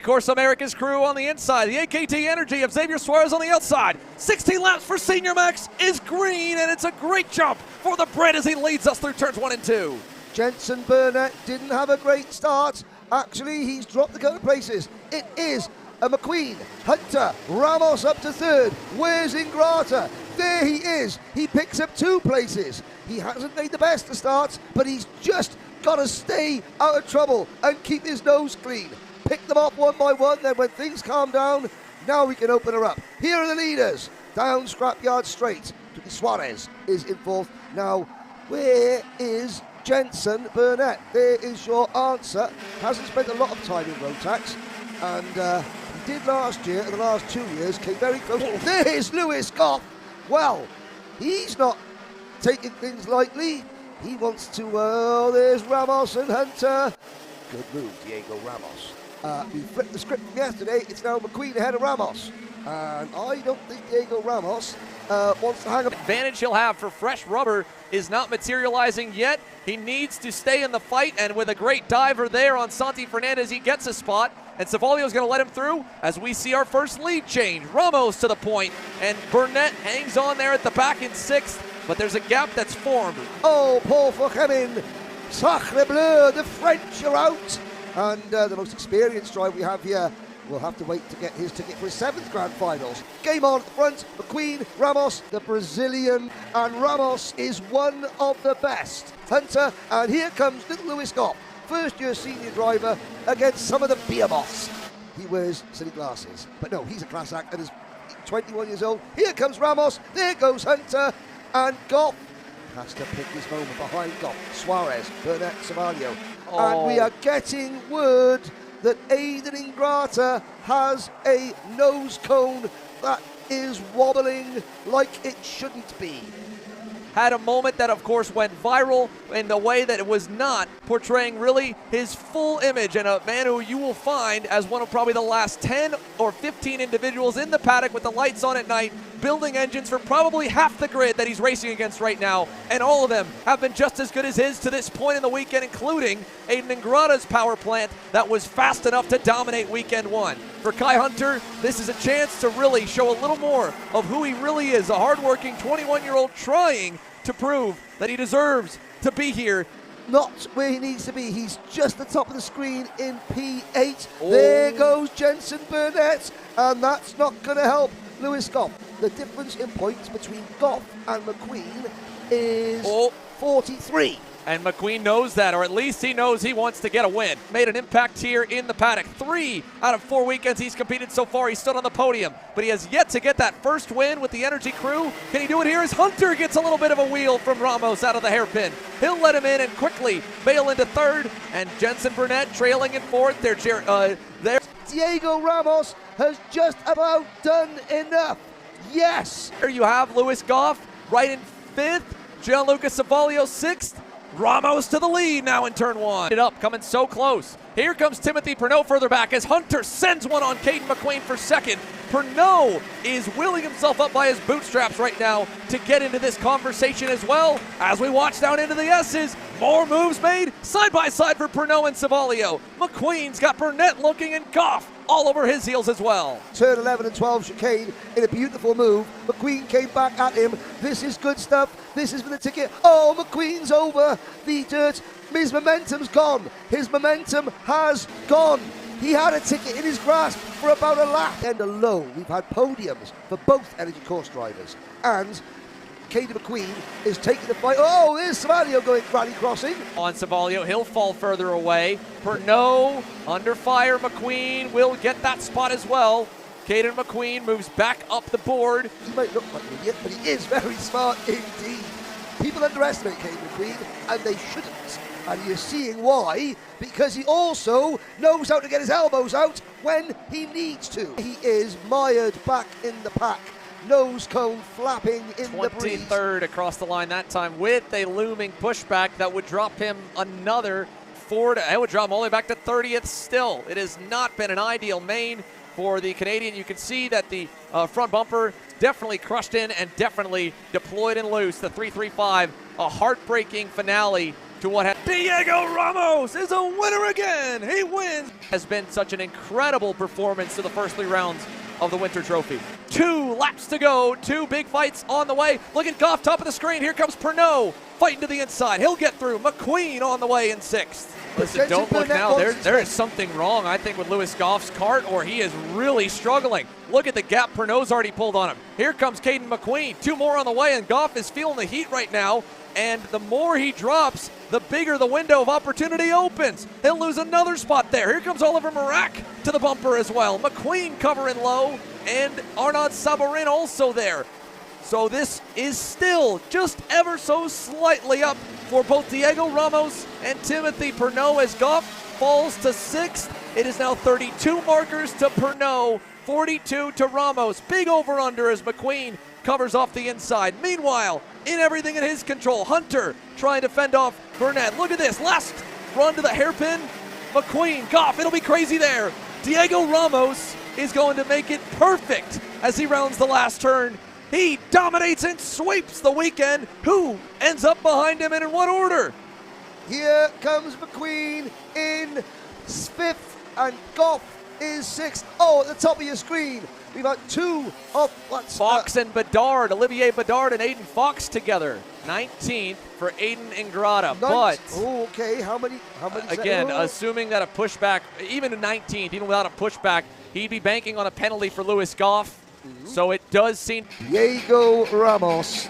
Of course, America's crew on the inside. The AKT energy of Xavier Suarez on the outside. 16 laps for Senior Max is green, and it's a great jump for the Brit as he leads us through turns 1 and 2. Jensen Burnett didn't have a great start. Actually, he's dropped a couple of places. It is a McQueen. Hunter, Ramos up to third. Where's Ingrata? There he is. He picks up 2 places. He hasn't made the best of starts, but he's just got to stay out of trouble and keep his nose clean. Pick them off one by one, then when things calm down, now we can open her up. Here are the leaders. Down Scrapyard straight. Suarez is in 4th. Now, where is Jensen Burnett? There is your answer. Hasn't spent a lot of time in Rotax, and he did last year, and the last 2 years came very close. There's Lewis Goff. Well, he's not taking things lightly. He wants to, there's Ramos and Hunter. Good move, Diego Ramos. We flipped the script from yesterday. It's now McQueen ahead of Ramos. And I don't think Diego Ramos wants to hang up. Advantage he'll have for fresh rubber is not materializing yet. He needs to stay in the fight, and with a great diver there on Santi Fernandez, he gets a spot, and Savalio's going to let him through as we see our first lead change. Ramos to the point, and Burnett hangs on there at the back in 6th, but there's a gap that's formed. Oh, Paul Foucamin, Sacre Bleu, the French are out. And the most experienced driver we have here will have to wait to get his ticket for his 7th Grand Finals. Game on at the front, McQueen, Ramos, the Brazilian, and Ramos is one of the best. Hunter, and here comes little Lewis Goff, first-year senior driver against some of the behemoths. He wears silly glasses, but no, he's a class act and is 21 years old. Here comes Ramos, there goes Hunter, and Goff has to pick his moment behind Goff. Suarez, Burnett, Savalio. And we are getting word that Aiden Ingrata has a nose cone that is wobbling like it shouldn't be. Had a moment that, of course, went viral in the way that it was not portraying really his full image, and a man who you will find as one of probably the last 10 or 15 individuals in the paddock with the lights on at night, building engines for probably half the grid that he's racing against right now, and all of them have been just as good as his to this point in the weekend, including Aiden Ingrata's power plant that was fast enough to dominate weekend 1. For Kai Hunter, this is a chance to really show a little more of who he really is, a hardworking 21-year-old trying to prove that he deserves to be here. Not where he needs to be. He's just the top of the screen in P8. Oh. There goes Jensen Burnett, and that's not going to help Lewis Goff. The difference in points between Goff and McQueen is 43. And McQueen knows that, or at least he knows he wants to get a win. Made an impact here in the paddock. 3 out of 4 weekends he's competed so far. He stood on the podium, but he has yet to get that first win with the Energy crew. Can he do it here as Hunter gets a little bit of a wheel from Ramos out of the hairpin? He'll let him in and quickly bail into 3rd, and Jensen Burnett trailing in 4th. There. Diego Ramos has just about done enough. Yes! Here you have Lewis Goff right in 5th. Gianluca Savalio 6th. Ramos to the lead now in turn 1. It up, coming so close. Here comes Timothy Pernot further back as Hunter sends one on Caden McQueen for 2nd. Pernot is wheeling himself up by his bootstraps right now to get into this conversation as well. As we watch down into the S's, more moves made side by side for Pernot and Savalio. McQueen's got Burnett looking and Goff all over his heels as well. Turn 11 and 12 chicane in a beautiful move. McQueen came back at him. This is good stuff. This is for the ticket. Oh, McQueen's over the dirt. His momentum's gone. His momentum has gone. He had a ticket in his grasp for about a lap. And alone, we've had podiums for both Energy Course drivers. And Caden McQueen is taking the fight. Oh, there's Savalio going rally crossing. On Savalio, he'll fall further away. Pernot under fire. McQueen will get that spot as well. Caden McQueen moves back up the board. He might look like an idiot, but he is very smart indeed. People underestimate Caden McQueen, and they shouldn't. And you're seeing why, because he also knows how to get his elbows out when he needs to. He is mired back in the pack. Nose cone flapping in the breeze. 23rd across the line that time with a looming pushback that would drop him another 4. It would drop him all the way back to 30th still. It has not been an ideal main for the Canadian. You can see that the front bumper definitely crushed in and definitely deployed and loose. The 335, a heartbreaking finale to what happened. Diego Ramos is a winner again. He wins. Has been such an incredible performance to the first 3 rounds of the Winter Trophy. 2 laps to go, 2 big fights on the way. Look at Goff, top of the screen. Here comes Pernod fighting to the inside. He'll get through. McQueen on the way in 6th. Listen, don't look now. There is something wrong, I think, with Louis Goff's cart, or he is really struggling. Look at the gap Pernod's already pulled on him. Here comes Caden McQueen. 2 more on the way, and Goff is feeling the heat right now. And the more he drops, the bigger the window of opportunity opens. He'll lose another spot there. Here comes Oliver Marak to the bumper as well. McQueen covering low, and Arnaud Sabarin also there. So this is still just ever so slightly up for both Diego Ramos and Timothy Pernod as Goff falls to 6th. It is now 32 markers to Pernod, 42 to Ramos. Big over-under as McQueen covers off the inside. Meanwhile, in everything in his control, Hunter trying to fend off Burnett. Look at this, last run to the hairpin. McQueen, Goff, it'll be crazy there. Diego Ramos is going to make it perfect as he rounds the last turn. He dominates and sweeps the weekend. Who ends up behind him and in what order? Here comes McQueen in 5th, and Goff is 6th. Oh, at the top of your screen, we've got 2 of Fox and Bedard, Olivier Bedard and Aiden Fox together. 19th for Aiden Ingrata, but okay, how many again, assuming that a pushback, even a 19th, even without a pushback, he'd be banking on a penalty for Louis Goff. So it does seem Diego Ramos